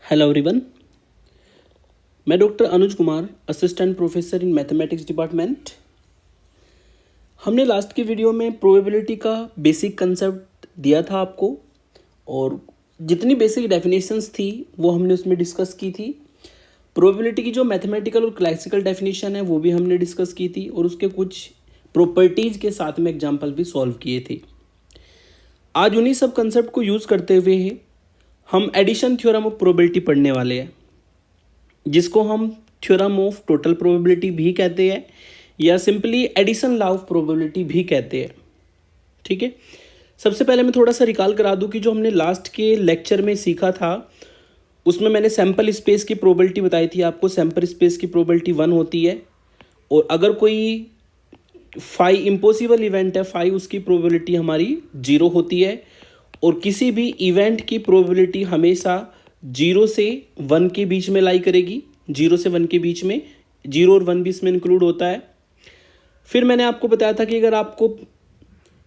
Hello everyone. मैं doctor Anuj Kumar, assistant professor in mathematics department. हमने last की वीडियो में प्रोबेबिलिटी का बेसिक कंसेप्ट दिया था आपको, और जितनी बेसिक डेफिनेशंस थी वो हमने उसमें डिस्कस की थी। प्रोबेबिलिटी की जो मैथमेटिकल और क्लासिकल डेफिनेशन है वो भी हमने डिस्कस की थी, और उसके कुछ प्रॉपर्टीज़ के साथ में एग्जाम्पल भी सॉल्व किए थे। आज उन्हीं सब कंसेप्ट को यूज़ करते हुए हम एडिशन थ्योरम ऑफ प्रोबेबिलिटी पढ़ने वाले हैं, जिसको हम थ्योरम ऑफ टोटल प्रोबेबिलिटी भी कहते हैं या simply addition law of probability भी कहते हैं। ठीक है, सबसे पहले मैं थोड़ा सा रिकॉल करा दूं कि जो हमने लास्ट के लेक्चर में सीखा था उसमें मैंने सैम्पल स्पेस की प्रोबेबिलिटी बताई थी आपको। सैम्पल स्पेस की प्रोबेबिलिटी 1 होती है, और अगर कोई फाई इम्पॉसिबल इवेंट है, फाई उसकी प्रोबेबिलिटी हमारी 0 होती है। और किसी भी इवेंट की प्रोबेबिलिटी हमेशा 0 से 1 के बीच में लाई करेगी। 0 से 1 के बीच में, 0 और 1 भी इसमें इंक्लूड होता है। फिर मैंने आपको बताया था कि अगर आपको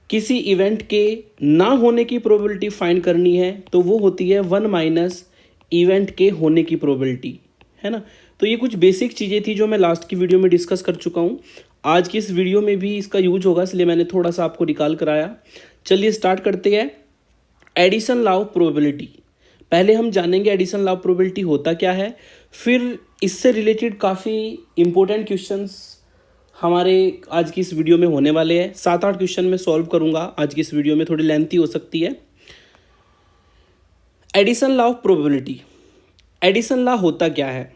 किसी इवेंट के ना होने की प्रोबेबिलिटी फाइंड करनी है तो वो होती है 1 माइनस इवेंट के होने की प्रोबेबिलिटी, है ना। तो ये कुछ बेसिक चीज़ें थी जो मैं लास्ट की वीडियो में डिस्कस कर चुका हूँ। आज की इस वीडियो में भी इसका यूज होगा, इसलिए मैंने थोड़ा सा आपको रिकॉल कराया। चलिए स्टार्ट करते हैं। एडिशन लॉ ऑफ प्रोबेबिलिटी, पहले हम जानेंगे एडिशन लॉ ऑफ प्रोबेबिलिटी होता क्या है। फिर इससे रिलेटेड काफ़ी इंपॉर्टेंट क्वेश्चंस हमारे आज की इस वीडियो में होने वाले हैं। 7-8 क्वेश्चन मैं सॉल्व करूंगा आज की इस वीडियो में, थोड़ी लेंथी हो सकती है। Addition law of probability, addition law होता क्या है।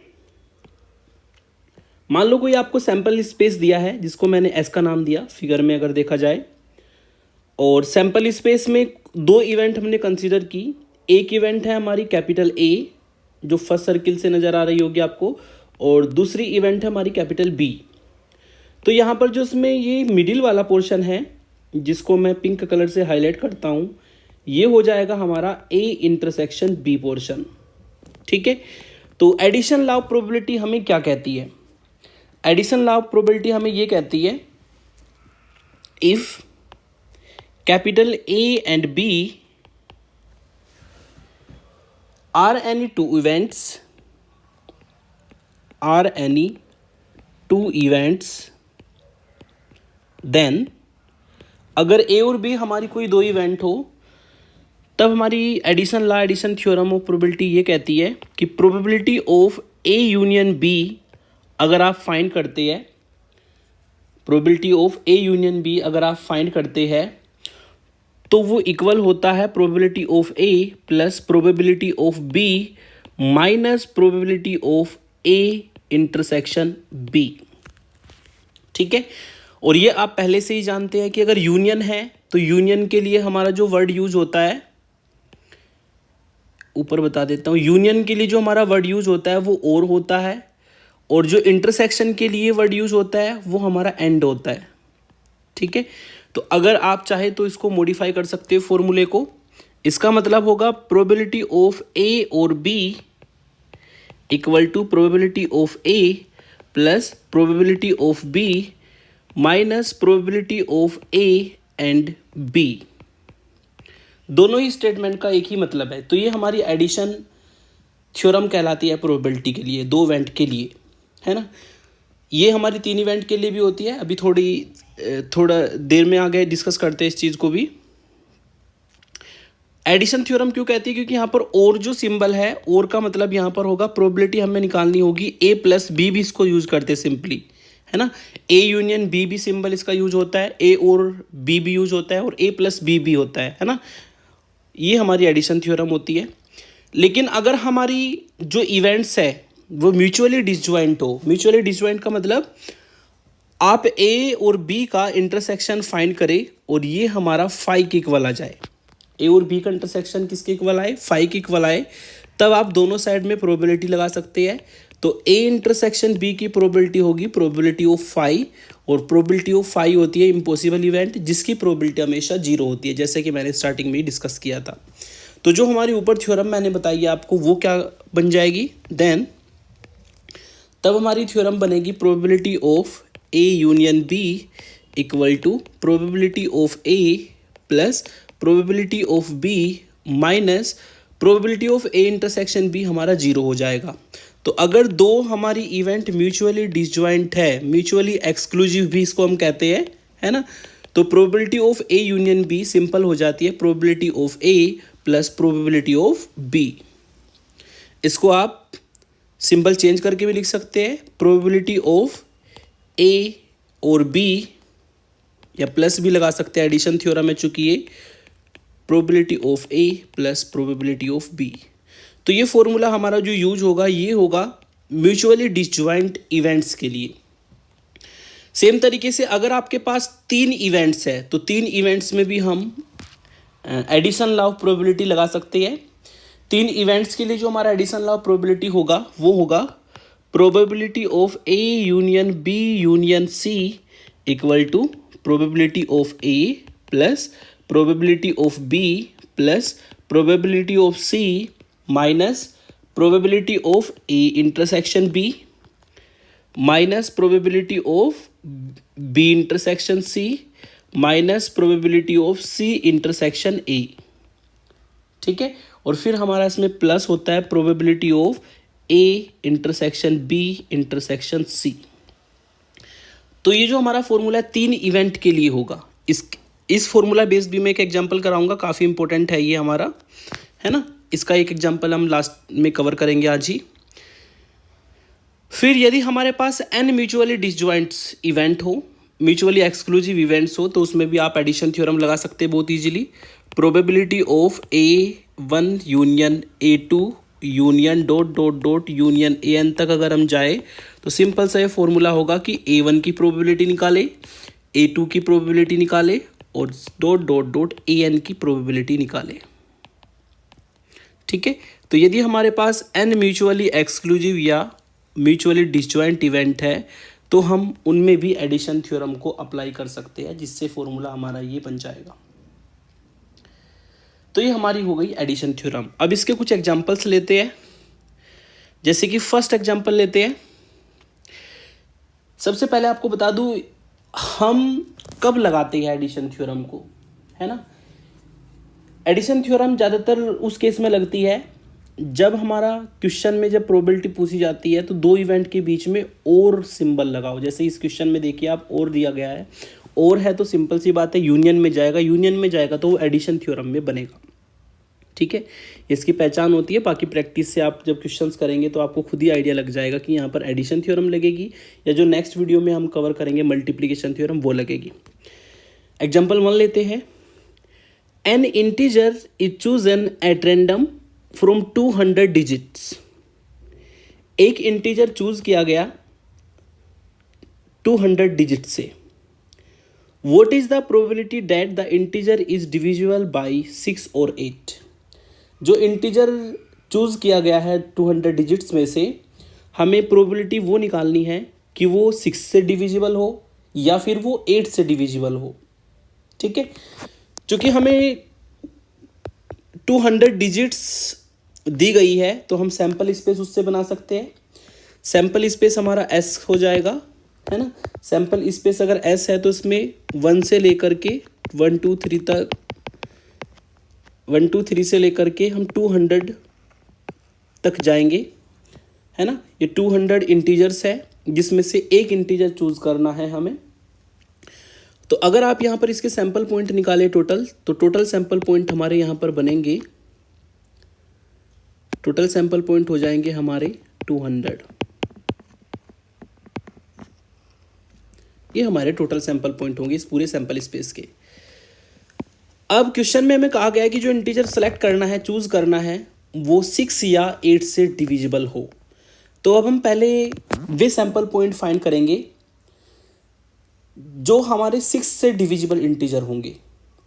मान लो कोई आपको सैंपल स्पेस दिया है जिसको मैंने एस का नाम दिया फिगर में अगर देखा जाए, और सैंपल स्पेस में 2 इवेंट हमने कंसीडर की। एक इवेंट है हमारी कैपिटल ए जो फर्स्ट सर्किल से नज़र आ रही होगी आपको, और दूसरी इवेंट है हमारी कैपिटल बी। तो यहाँ पर जो इसमें ये मिडिल वाला पोर्शन है जिसको मैं पिंक कलर से हाईलाइट करता हूँ, ये हो जाएगा हमारा ए इंटरसेक्शन बी पोर्शन। ठीक है, तो एडिशन लॉ ऑफ प्रोबेबिलिटी हमें क्या कहती है। एडिशन लॉ ऑफ प्रोबेबिलिटी हमें ये कहती है, if capital A and B are any two events, then अगर ए और बी हमारी कोई 2 इवेंट हो, तब हमारी addition law, addition theorem of probability ये कहती है कि probability of A union B अगर आप फाइंड करते हैं, probability of A union B अगर आप फाइंड करते हैं तो वो इक्वल होता है probability of A plus probability of B minus probability of A intersection B. ठीक है, और ये आप पहले से ही जानते हैं कि अगर यूनियन है तो यूनियन के लिए हमारा जो वर्ड यूज होता है, ऊपर बता देता हूँ, यूनियन के लिए जो हमारा वर्ड यूज होता है वो और होता है, और जो इंटरसेक्शन के लिए वर्ड यूज होता है वो हमारा एंड होता है। ठीक है, तो अगर आप चाहे तो इसको मॉडिफाई कर सकते हो फॉर्मूले को। इसका मतलब होगा प्रोबेबिलिटी ऑफ ए और B equal to probability of A plus probability of B minus probability of A and B. दोनों ही स्टेटमेंट का एक ही मतलब है। तो ये हमारी एडिशन थ्योरम कहलाती है प्रोबेबिलिटी के लिए, 2 इवेंट के लिए, है ना। ये हमारी 3 इवेंट के लिए भी होती है। अभी थोड़ा देर में आगे डिस्कस करते हैं इस चीज़ को भी। एडिशन थ्योरम क्यों कहती है, क्योंकि यहाँ पर और जो सिंबल है, और का मतलब यहाँ पर होगा प्रोबेबिलिटी हमें निकालनी होगी ए प्लस बी भी इसको यूज करते हैं सिंपली, है ना। ए यूनियन बी भी सिंबल इसका यूज होता है, ए और बी भी यूज होता है, और ए प्लस बी भी होता है ना। ये हमारी एडिशन थ्योरम होती है। लेकिन अगर हमारी जो इवेंट्स है वो म्यूचुअली डिसजॉइंट हो, म्यूचुअली डिसजॉइंट का मतलब आप ए और बी का इंटरसेक्शन फाइंड करें और ये हमारा फाई के इक्वल आ जाए, ए और बी का इंटरसेक्शन किसके इक्वल आए, फाई के इक्वल आए, तब आप दोनों साइड में प्रोबेबिलिटी लगा सकते हैं। तो ए इंटरसेक्शन बी की प्रोबेबिलिटी होगी प्रोबेबिलिटी ऑफ फाई, और प्रोबेबिलिटी ऑफ फाई होती है इम्पॉसिबल इवेंट जिसकी प्रोबेबिलिटी हमेशा 0 होती है, जैसे कि मैंने स्टार्टिंग में ही डिस्कस किया था। तो जो हमारी ऊपर थ्योरम मैंने बताई है आपको वो क्या बन जाएगी, देन तब हमारी थ्योरम बनेगी probability of A union B equal to probability of A plus probability of B minus probability of A intersection B हमारा 0 हो जाएगा। तो अगर दो हमारी इवेंट म्यूचुअली डिसजॉइंट है, म्यूचुअली एक्सक्लूसिव भी इसको हम कहते हैं, है ना, तो probability of A union B simple हो जाती है probability of A plus probability of B. इसको आप सिंबल चेंज करके भी लिख सकते हैं, प्रोबेबिलिटी ऑफ ए और बी, या प्लस भी लगा सकते हैं, एडिशन थ्योरम है चूंकि ये, probability of A plus probability of B. तो ये फॉर्मूला हमारा जो यूज होगा ये होगा म्यूचुअली डिसजॉइंट इवेंट्स के लिए। सेम तरीके से अगर आपके पास 3 इवेंट्स है तो 3 इवेंट्स में भी हम एडिशन लॉ ऑफ प्रोबेबिलिटी लगा सकते हैं। 3 इवेंट्स के लिए जो हमारा एडिशन लॉ ऑफ प्रोबेबिलिटी होगा वो होगा probability of A union B union C equal to probability of A plus probability of B plus probability of C minus probability of A intersection B minus probability of B intersection C minus probability of C intersection A. ठीक है, और फिर हमारा इसमें plus होता है probability of A intersection B intersection C. तो ये जो हमारा फॉर्मूला है 3 इवेंट के लिए होगा। इस फॉर्मूला बेस्ड भी मैं एक एग्जांपल कराऊंगा, काफ़ी इंपॉर्टेंट है ये हमारा, है ना। इसका एक एग्जांपल हम लास्ट में कवर करेंगे आज ही। फिर यदि हमारे पास n म्यूचुअली डिसजॉइंट इवेंट हो, म्यूचुअली एक्सक्लूसिव इवेंट्स हो, तो उसमें भी आप एडिशन थ्योरम लगा सकते हैं बहुत easily. Probability of A1 union A2 union dot dot dot union AN तक अगर हम जाए तो सिंपल सा ये फॉर्मूला होगा कि A1 की प्रोबेबिलिटी निकाले, A2 की प्रोबेबिलिटी निकाले और डॉट डॉट डॉट AN की प्रोबेबिलिटी निकाले। ठीक है, तो यदि हमारे पास n म्यूचुअली एक्सक्लूसिव या म्यूचुअली डिसजॉइंट इवेंट है तो हम उनमें भी एडिशन थ्योरम को अप्लाई कर सकते हैं, जिससे फॉर्मूला हमारा ये बन जाएगा। तो ये हमारी हो गई एडिशन थ्योरम। अब इसके कुछ एग्जांपल्स लेते हैं, जैसे कि फर्स्ट एग्जांपल लेते हैं। सबसे पहले आपको बता दूं हम कब लगाते हैं एडिशन थ्योरम को, है ना। एडिशन थ्योरम ज़्यादातर उस केस में लगती है जब हमारा क्वेश्चन में जब प्रोबेबिलिटी पूछी जाती है तो 2 इवेंट के बीच में और सिंबल लगाओ। जैसे इस क्वेश्चन में देखिए आप और दिया गया है, और है तो सिंपल सी बात है यूनियन में जाएगा, यूनियन में जाएगा तो वो एडिशन थ्योरम में बनेगा। ठीक है, इसकी पहचान होती है। बाकी प्रैक्टिस से आप जब क्वेश्चंस करेंगे तो आपको खुद ही आइडिया लग जाएगा कि यहाँ पर एडिशन थ्योरम लगेगी या जो नेक्स्ट वीडियो में हम कवर करेंगे मल्टीप्लिकेशन थ्योरम वो लगेगी। एग्जाम्पल 1 लेते हैं। N integer is chosen at random from 200 digits. एक इंटीजर चूज किया गया 200 डिजिट से। What is the probability that the integer is divisible by 6 और 8? जो इंटीजर चूज किया गया है 200 डिजिट्स में से, हमें प्रोबेबिलिटी वो निकालनी है कि वो 6 से डिविजिबल हो या फिर वो 8 से डिविजिबल हो। ठीक है, चूंकि हमें 200 डिजिट्स दी गई है तो हम सैंपल स्पेस उससे बना सकते हैं। सैंपल स्पेस हमारा S हो जाएगा, है ना। सैंपल स्पेस अगर S है तो इसमें 1 से लेकर के 1 2 3 तक, 1 2 3 से लेकर के हम 200 तक जाएंगे, है ना। ये 200 इंटीजर्स है जिसमें से एक इंटीजर चूज करना है हमें। तो अगर आप यहाँ पर इसके सैंपल पॉइंट निकालें टोटल, तो टोटल सैंपल पॉइंट हमारे यहाँ पर बनेंगे, टोटल सैंपल पॉइंट हो जाएंगे हमारे 200। ये हमारे टोटल सैंपल पॉइंट होंगे इस पूरे सैंपल स्पेस के। अब क्वेश्चन में हमें कहा गया है कि जो इंटीजर सेलेक्ट करना है, चूज करना है, वो 6 या 8 से डिविजिबल हो। तो अब हम पहले वे सैंपल पॉइंट फाइंड करेंगे जो हमारे 6 से डिविजिबल इंटीजर होंगे,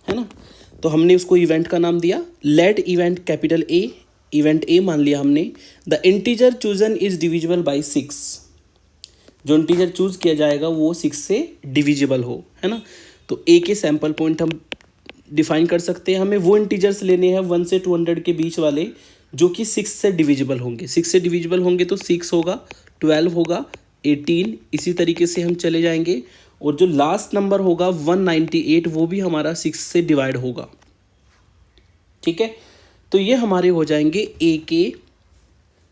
है ना। तो हमने उसको इवेंट का नाम दिया let event capital A, event A मान लिया हमने। The integer chosen is divisible by 6। जो इंटीजर चूज किया जाएगा वो 6 से डिविजिबल हो, है ना। तो ए के सैंपल पॉइंट हम डिफाइन कर सकते हैं। हमें वो इंटीजर्स लेने हैं 1 से 200 के बीच वाले जो कि 6 से डिविजिबल होंगे। 6 से डिविजिबल होंगे तो 6 होगा, 12 होगा, 18, इसी तरीके से हम चले जाएंगे। और जो लास्ट नंबर होगा 198 वो भी हमारा 6 से डिवाइड होगा। ठीक है, तो ये हमारे हो जाएंगे ए के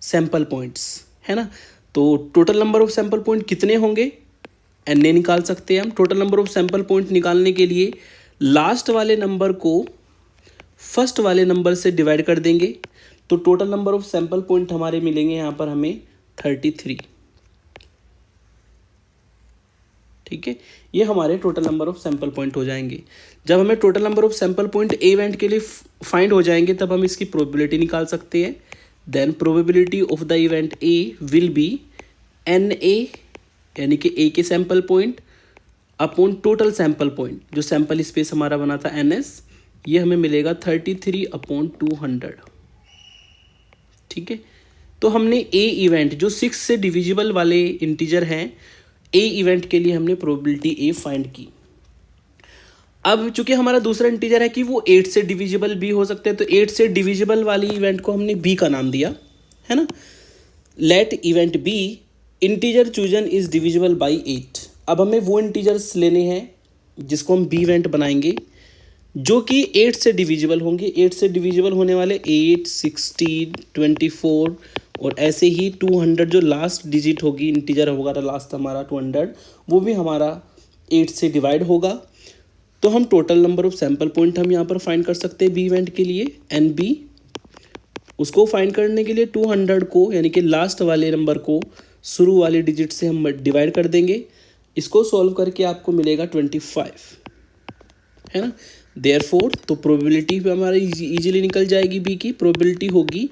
सैंपल पॉइंट्स, है ना। तो total number of sample point कितने होंगे, एन ए निकाल सकते हैं हम। Total number of sample point निकालने के लिए लास्ट वाले नंबर को फर्स्ट वाले नंबर से डिवाइड कर देंगे, तो total number of sample point हमारे मिलेंगे यहाँ पर हमें 33। ठीक है, ये हमारे total number of sample point हो जाएंगे। जब हमें total number of sample point A event के लिए फाइंड हो जाएंगे तब हम इसकी प्रोबेबिलिटी निकाल सकते हैं। Then probability of the event A will be n A, यानी कि ए के sample point upon total sample point, जो सैंपल स्पेस हमारा बना था एन एस, ये हमें मिलेगा 33/200। ठीक है, तो हमने ए इवेंट जो 6 से डिविजिबल वाले इंटीजर हैं, ए इवेंट के लिए हमने प्रोबेबिलिटी ए फाइंड की। अब चूंकि हमारा दूसरा इंटीजर है कि वो 8 से डिविजिबल भी हो सकते हैं, तो 8 से डिविजिबल वाली इवेंट को हमने बी का नाम दिया, है ना। Let event B integer chosen is divisible by 8। अब हमें वो इंटीजर्स लेने हैं जिसको हम बी इवेंट बनाएंगे जो कि 8 से डिविजिबल होंगे। 8 से डिविजिबल होने वाले 8, 16, 24 और ऐसे ही 200, जो लास्ट डिजिट होगी इंटीजर होगा लास्ट हमारा 200, वो भी हमारा 8 से डिवाइड होगा। तो हम total number of sample point हम यहाँ पर फाइंड कर सकते हैं बी इवेंट के लिए, एन बी। उसको फाइंड करने के लिए 200 को, यानी कि लास्ट वाले नंबर को शुरू वाले डिजिट से हम डिवाइड कर देंगे। इसको सॉल्व करके आपको मिलेगा 25, है ना। देयरफॉर तो प्रोबेबिलिटी भी हमारी इजीली निकल जाएगी। बी की प्रोबेबिलिटी होगी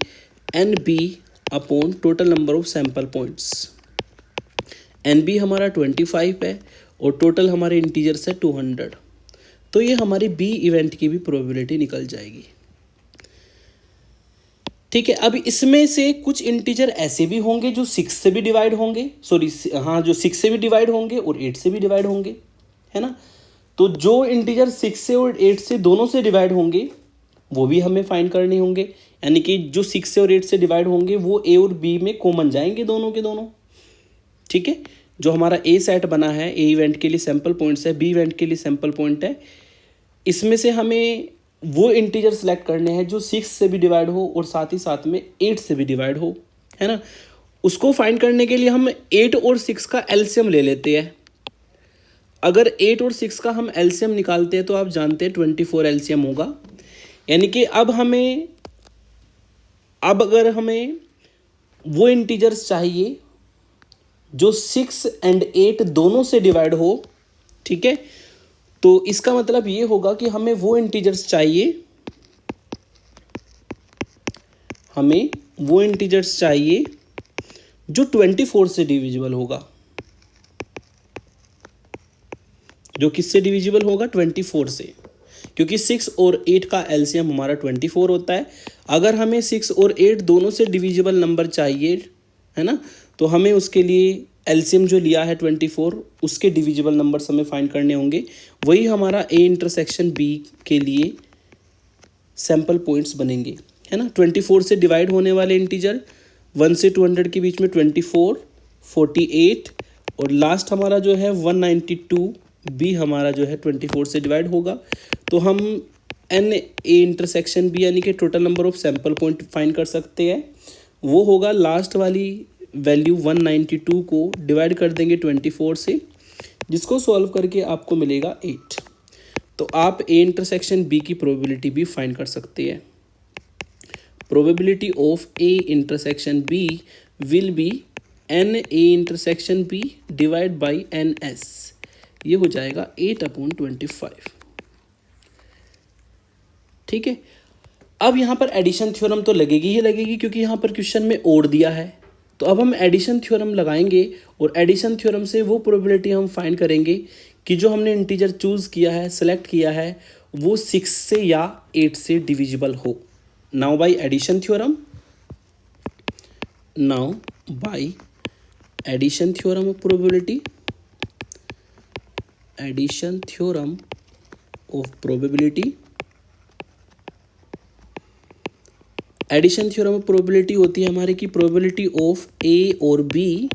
n B upon total number of sample points. N B हमारा 25 है और टोटल हमारे इंटीजर्स है 200, तो ये हमारी बी इवेंट की भी प्रोबेबिलिटी निकल जाएगी। ठीक है, अब इसमें से कुछ इंटीजर ऐसे भी होंगे जो 6 से भी डिवाइड होंगे, जो 6 से भी डिवाइड होंगे और 8 से भी डिवाइड होंगे, है ना। तो जो इंटीजर 6 से और 8 से दोनों से डिवाइड होंगे वो भी हमें फाइंड करने होंगे, यानी कि जो 6 से और 8 से डिवाइड होंगे वो ए और बी में कॉमन जाएंगे दोनों के दोनों। ठीक है, जो हमारा ए सेट बना है, ए इवेंट के लिए सैंपल पॉइंट्स है, बी इवेंट के लिए सैंपल पॉइंट है, इसमें से हमें वो इंटीजर सेलेक्ट करने हैं जो 6 से भी डिवाइड हो और साथ ही साथ में 8 से भी डिवाइड हो, है ना। उसको फाइंड करने के लिए हम 8 और 6 का एलसीएम ले लेते हैं। अगर 8 और 6 का हम एलसीएम निकालते हैं तो आप जानते हैं 24 एलसीएम होगा। यानी कि अब अगर हमें वो इंटीजर्स चाहिए जो 6 और 8 दोनों से डिवाइड हो, ठीक है, तो इसका मतलब ये होगा कि हमें वो इंटीजर्स चाहिए, जो 24 से डिविजिबल होगा। जो किससे डिविजिबल होगा? 24 से, क्योंकि 6 और 8 का एलसीएम हमारा 24 होता है। अगर हमें 6 और 8 दोनों से डिविजिबल नंबर चाहिए, है ना, तो हमें उसके लिए एलसीएम जो लिया है 24, उसके डिविजिबल नंबर्स हमें फाइंड करने होंगे। वही हमारा ए इंटरसेक्शन बी के लिए सैंपल पॉइंट्स बनेंगे, है ना। 24 से डिवाइड होने वाले इंटीजर 1 से 200 के बीच में 24, 48 और लास्ट हमारा जो है 192 बी हमारा जो है 24 से डिवाइड होगा। तो हम एन ए इंटरसेक्शन बी यानी कि total number of sample point find कर सकते हैं। वो होगा लास्ट वाली वैल्यू 192 को डिवाइड कर देंगे 24 से, जिसको सॉल्व करके आपको मिलेगा 8। तो आप ए इंटरसेक्शन बी की प्रोबेबिलिटी भी फाइंड कर सकते हैं। Probability of A intersection B will be n A intersection B divide by n S. ये हो जाएगा 8/25। ठीक है, अब यहाँ पर एडिशन थ्योरम तो लगेगी ही लगेगी, क्योंकि यहाँ पर क्वेश्चन में और दिया है। तो अब हम एडिशन थ्योरम लगाएंगे और एडिशन थ्योरम से वो प्रोबेबिलिटी हम फाइंड करेंगे कि जो हमने इंटीजर चूज़ किया है, सेलेक्ट किया है, वो 6 से या 8 से डिविजिबल हो। Now by addition theorem of probability, addition theorem of probability, addition theorem of probability होती है हमारे की प्रोबेबिलिटी ऑफ ए और बी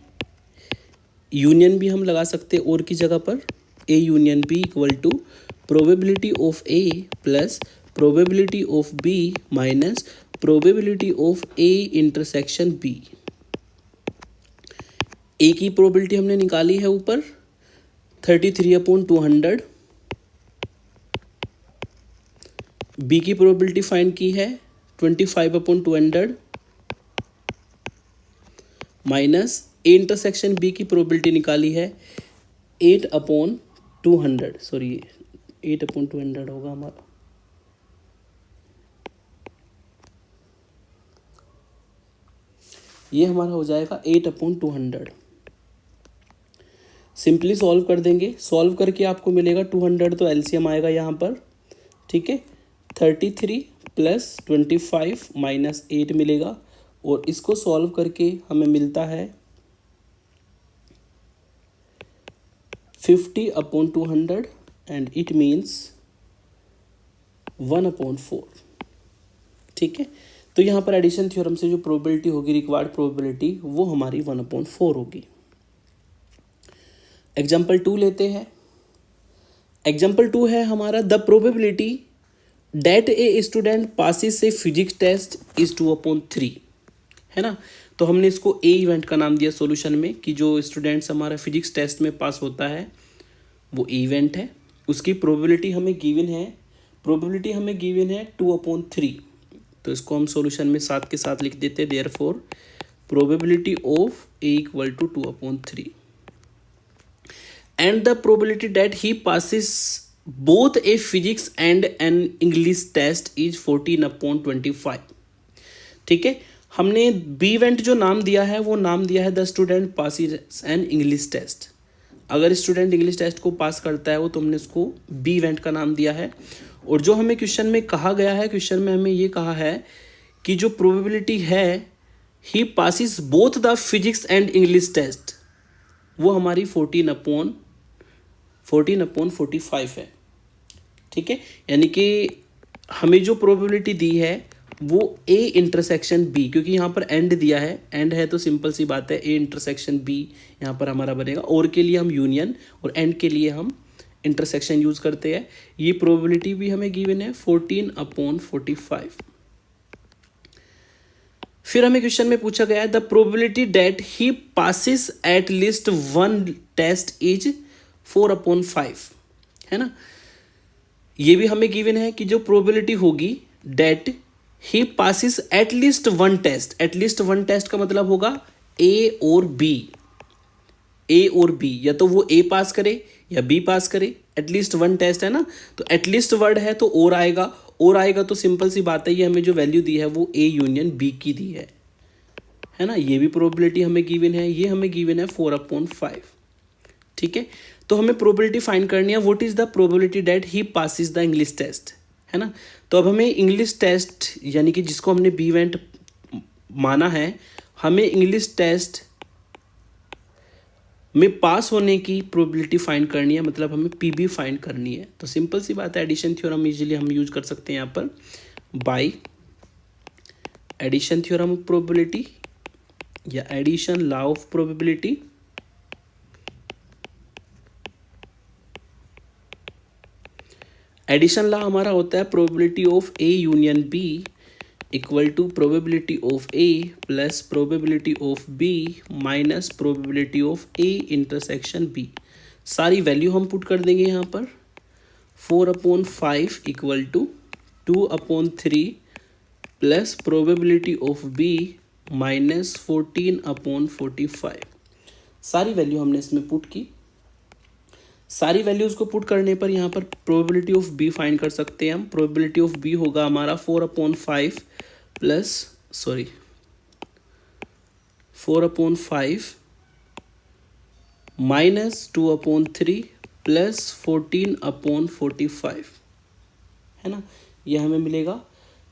यूनियन भी हम लगा सकते हैं और की जगह पर, A union B equal to probability of A plus probability of B minus probability of A intersection B. A की प्रोबेबिलिटी हमने निकाली है ऊपर 33/200, बी की प्रोबेबिलिटी फाइंड की है 25/200 माइनस ए इंटरसेक्शन बी की प्रोबेबिलिटी निकाली है 8/200, सॉरी 8/200 होगा हमारा। ये हमारा हो जाएगा 8/200। सिंपली सॉल्व कर देंगे, सॉल्व करके आपको मिलेगा 200, तो एलसीएम आएगा यहाँ पर, ठीक है। 33 + 25 - 8 मिलेगा, और इसको सॉल्व करके हमें मिलता है 50/200 एंड इट मीन्स 1/4, ठीक है। तो यहाँ पर एडिशन थ्योरम से जो प्रोबेबिलिटी होगी, रिक्वायर्ड प्रोबेबिलिटी, वो हमारी 1/4 होगी। एग्जाम्पल 2 लेते हैं। एग्जाम्पल 2 है हमारा, the probability that a student passes a physics test is 2/3, है ना। तो हमने इसको ए इवेंट का नाम दिया सॉल्यूशन में, कि जो स्टूडेंट्स हमारा फिजिक्स टेस्ट में पास होता है वो ए इवेंट है। उसकी प्रोबेबिलिटी हमें गिवन है, 2/3। तो इसको हम सॉल्यूशन में साथ के साथ लिख देते हैं, therefore probability of A = 2/3 and the probability that he passes both a physics and an English test is 14/25, ठीक है। हमने बी इवेंट जो नाम दिया है वो नाम दिया है the student passes an English test. अगर स्टूडेंट इंग्लिश टेस्ट को पास करता है वो, तो हमने उसको बी इवेंट का नाम दिया है। और जो हमें क्वेश्चन में कहा गया है, क्वेश्चन में हमें ये कहा है कि जो प्रोबेबिलिटी है ही passes both the physics and English test, वो हमारी 14/45 है, ठीक है। यानी कि हमें जो प्रोबेबिलिटी दी है वो ए इंटरसेक्शन बी, क्योंकि यहाँ पर एंड दिया है, एंड है तो सिंपल सी बात है ए इंटरसेक्शन बी यहाँ पर हमारा बनेगा। और के लिए हम यूनियन और एंड के लिए हम इंटरसेक्शन यूज करते हैं। ये प्रोबेबिलिटी भी हमें गिवन है 14/45। फिर हमें क्वेश्चन में पूछा गया है the probability that he passes at least one test is 4/5, है ना। ये भी हमें गिवन है कि जो प्रोबेबिलिटी होगी that he passes at least one test, at least one test का मतलब होगा ए और बी, या तो वो ए पास करे या बी पास करे, एटलीस्ट वन टेस्ट है ना। तो एटलीस्ट वर्ड है तो और आएगा तो सिंपल सी बात है, ये हमें जो वैल्यू दी है वो ए यूनियन बी की दी है ना। ये भी प्रोबेबिलिटी हमें गिवन है, ये हमें गिवन है 4/5, ठीक है। तो हमें प्रोबेबिलिटी फाइंड करनी है, what is the probability that he passes the English test, है ना। तो अब हमें इंग्लिश टेस्ट यानी कि जिसको हमने बी इवेंट माना है, हमें इंग्लिश टेस्ट में पास होने की प्रोबेबिलिटी फाइंड करनी है, मतलब हमें पीबी फाइंड करनी है। तो सिंपल सी बात है, एडिशन थ्योरम इजीली हम यूज कर सकते हैं यहाँ पर, by addition theorem of probability या addition law of probability. Addition law हमारा होता है probability of A union B equal to probability of A plus probability of B minus probability of A intersection B. सारी value हम put कर देंगे यहाँ पर, 4/5 equal to 2/3 plus probability of B minus 14/45। सारी वैल्यू हमने इसमें पुट की। सारी वैल्यूज को पुट करने पर यहाँ पर प्रोबेबिलिटी ऑफ बी फाइंड कर सकते हैं हम। प्रोबेबिलिटी ऑफ बी होगा हमारा 4/5 माइनस 2/3 प्लस 14/45, है ना। यह हमें मिलेगा।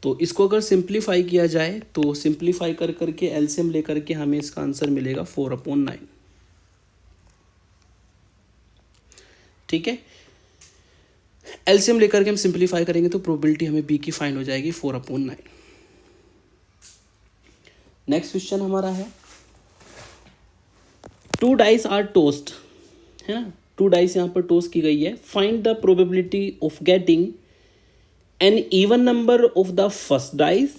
तो इसको अगर सिंप्लीफाई किया जाए तो सिंप्लीफाई कर करके एलसीएम लेकर के हमें इसका आंसर मिलेगा 4/9, ठीक है। एलसीएम लेकर के हम सिंप्लीफाई करेंगे तो प्रोबेबिलिटी हमें बी की फाइंड हो जाएगी 4/9। नेक्स्ट क्वेश्चन हमारा है, 2 डाइस आर टोस्ट, है ना। 2 डाइस यहाँ पर टोस्ट की गई है। Find the probability of getting an even number of the first dice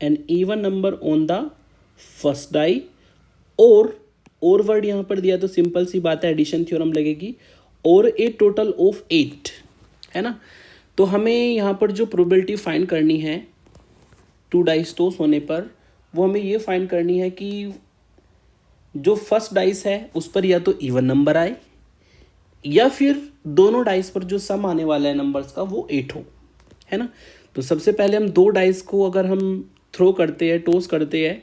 an even number on the first die, और वर्ड यहाँ पर दिया तो सिंपल सी बात है, एडिशन थ्योरम लगेगी, और ए टोटल ऑफ 8, है ना। तो हमें यहाँ पर जो प्रोबेबिलिटी फाइंड करनी है 2 डाइस टॉस होने पर, वो हमें ये फाइंड करनी है कि जो फर्स्ट डाइस है उस पर या तो इवन नंबर आए, या फिर दोनों डाइस पर जो सम आने वाला है नंबर्स का वो 8 हो, है ना। तो सबसे पहले हम 2 डाइस को अगर हम थ्रो करते हैं, टॉस करते हैं,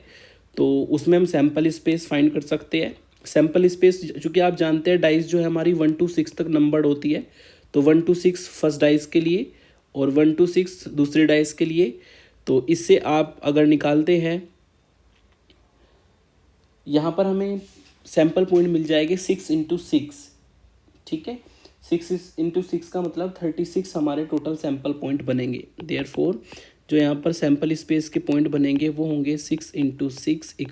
तो उसमें हम सैम्पल स्पेस फाइंड कर सकते हैं। सैम्पल स्पेस चूँकि आप जानते हैं डाइस जो है हमारी 1 to 6 तक नंबर्ड होती है, तो 1 to 6 फर्स्ट डाइस के लिए और 1 to 6 दूसरे डाइस के लिए। तो इससे आप अगर निकालते हैं, यहाँ पर हमें सैम्पल पॉइंट मिल जाएंगे 6 into 6, ठीक है। 6 into 6 का मतलब 36 हमारे टोटल सैम्पल पॉइंट बनेंगे। देयरफॉर जो यहाँ पर सैम्पल स्पेस के पॉइंट बनेंगे वो होंगे 6 into 6 =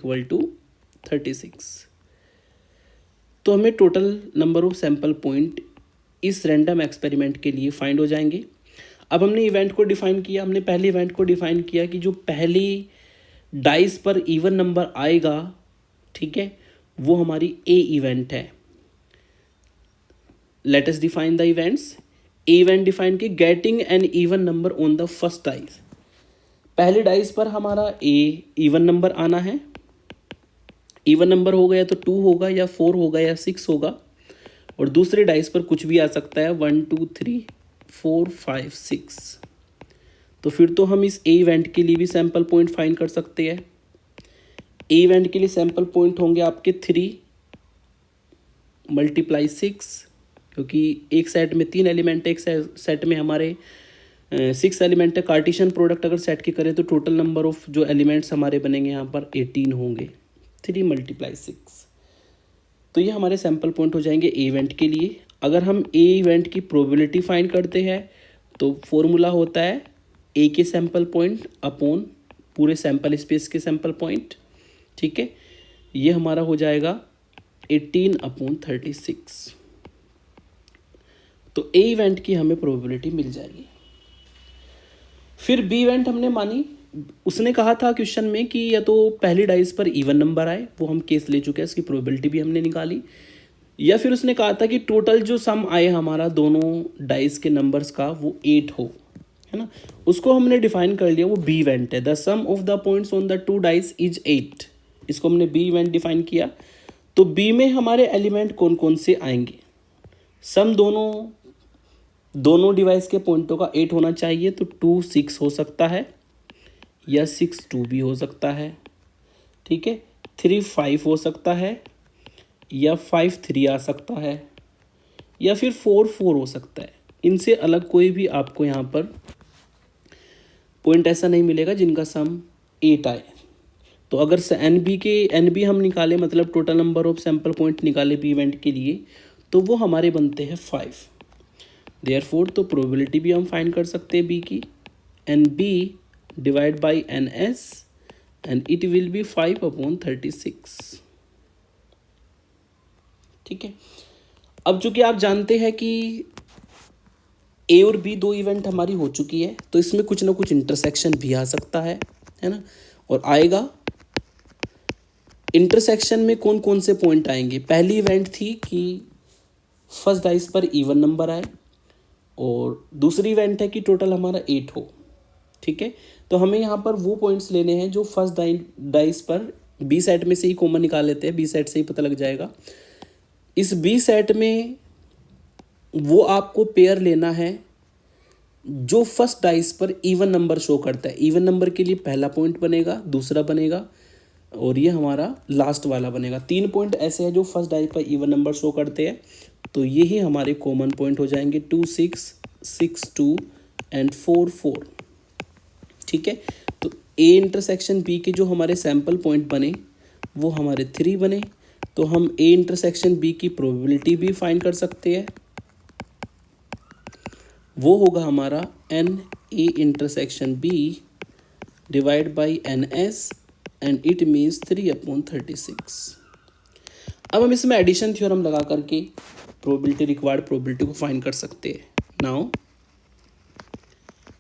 36। तो हमें total number of sample point इस रैंडम एक्सपेरिमेंट के लिए फाइंड हो जाएंगे। अब हमने इवेंट को डिफाइन किया, हमने पहले इवेंट को डिफाइन किया कि जो पहली डाइस पर इवन नंबर आएगा, ठीक है, वो हमारी ए इवेंट है। Let us define the events. A event define की getting an even number on the first dice. पहले डाइस पर हमारा ए इवन नंबर आना है, इवन नंबर हो गया तो 2 होगा या 4 होगा या 6 होगा, और दूसरे डाइस पर कुछ भी आ सकता है 1 2 3 4 5 6। तो फिर तो हम इस ए इवेंट के लिए भी सैम्पल पॉइंट फाइंड कर सकते हैं। ए इवेंट के लिए सैम्पल पॉइंट होंगे आपके 3 × 6, क्योंकि एक सेट में 3 एलिमेंट है, एक सेट में हमारे 6 एलिमेंट है। कार्टेशियन प्रोडक्ट अगर सेट की करें तो टोटल नंबर ऑफ जो एलिमेंट्स हमारे बनेंगे यहाँ पर 18 होंगे, 3 × 6। तो ये हमारे सैम्पल पॉइंट हो जाएंगे ए इवेंट के लिए। अगर हम ए इवेंट की प्रोबेबिलिटी फाइंड करते हैं तो फॉर्मूला होता है ए के सैम्पल पॉइंट अपॉन पूरे सैम्पल स्पेस के सैम्पल पॉइंट, ठीक है। ये हमारा हो जाएगा 18/36। तो ए इवेंट की हमें प्रोबेबिलिटी मिल जाएगी। फिर बी इवेंट हमने मानी, उसने कहा था क्वेश्चन में कि या तो पहली डाइस पर इवन नंबर आए, वो हम केस ले चुके हैं, इसकी प्रोबेबिलिटी भी हमने निकाली, या फिर उसने कहा था कि टोटल जो सम आए हमारा दोनों डाइस के नंबर्स का वो 8 हो, है ना। उसको हमने डिफाइन कर लिया, वो बी इवेंट है। The sum of the points on the 2 dice is 8। इसको हमने बी इवेंट डिफाइन किया। तो बी में हमारे एलिमेंट कौन कौन से आएंगे, सम दोनों डिवाइस के पॉइंटों का 8 होना चाहिए। तो 2 6 हो सकता है, या 6 2 भी हो सकता है, ठीक है। 3 5 हो सकता है, या 5 3 आ सकता है, या फिर 4 4 हो सकता है। इनसे अलग कोई भी आपको यहाँ पर पॉइंट ऐसा नहीं मिलेगा जिनका सम 8 आए। तो अगर एन बी हम निकाले, मतलब total number of sample point निकाले बी इवेंट के लिए, तो वो हमारे बनते हैं 5। देयरफॉर तो प्रोबेबिलिटी भी हम फाइंड कर सकते हैं बी की, n B divide by n S, and it will be 5/36, ठीक है। अब चूंकि आप जानते हैं कि ए और बी 2 इवेंट हमारी हो चुकी है, तो इसमें कुछ ना कुछ इंटरसेक्शन भी आ सकता है ना, और आएगा। इंटरसेक्शन में कौन कौन से पॉइंट आएंगे। पहली इवेंट थी कि फर्स्ट डाइस पर इवन नंबर आए, और दूसरी इवेंट है कि टोटल हमारा 8 हो, ठीक है। तो हमें यहाँ पर वो पॉइंट्स लेने हैं जो फर्स्ट डाइस पर, बी सेट में से ही कॉमन निकाल लेते हैं, बी सेट से ही पता लग जाएगा। इस बी सेट में वो आपको पेयर लेना है जो फर्स्ट डाइस पर इवन नंबर शो करता है। इवन नंबर के लिए पहला पॉइंट बनेगा, दूसरा बनेगा, और ये हमारा लास्ट वाला बनेगा। 3 पॉइंट ऐसे हैं जो फर्स्ट डाइस पर इवन नंबर शो करते हैं, तो यही हमारे कॉमन पॉइंट हो जाएंगे 2 6 6 2 एंड 4 4, ठीक है। तो ए इंटरसेक्शन बी के जो हमारे सैम्पल पॉइंट बने वो हमारे 3 बने। तो हम ए इंटरसेक्शन बी की प्रोबेबिलिटी भी फाइंड कर सकते हैं, वो होगा हमारा n A intersection B divide by n S, and it means 3/36। अब हम इसमें एडिशन थ्योरम लगा करके प्रोबेबिलिटी, रिक्वायर्ड प्रोबेबिलिटी को फाइंड कर सकते हैं। Now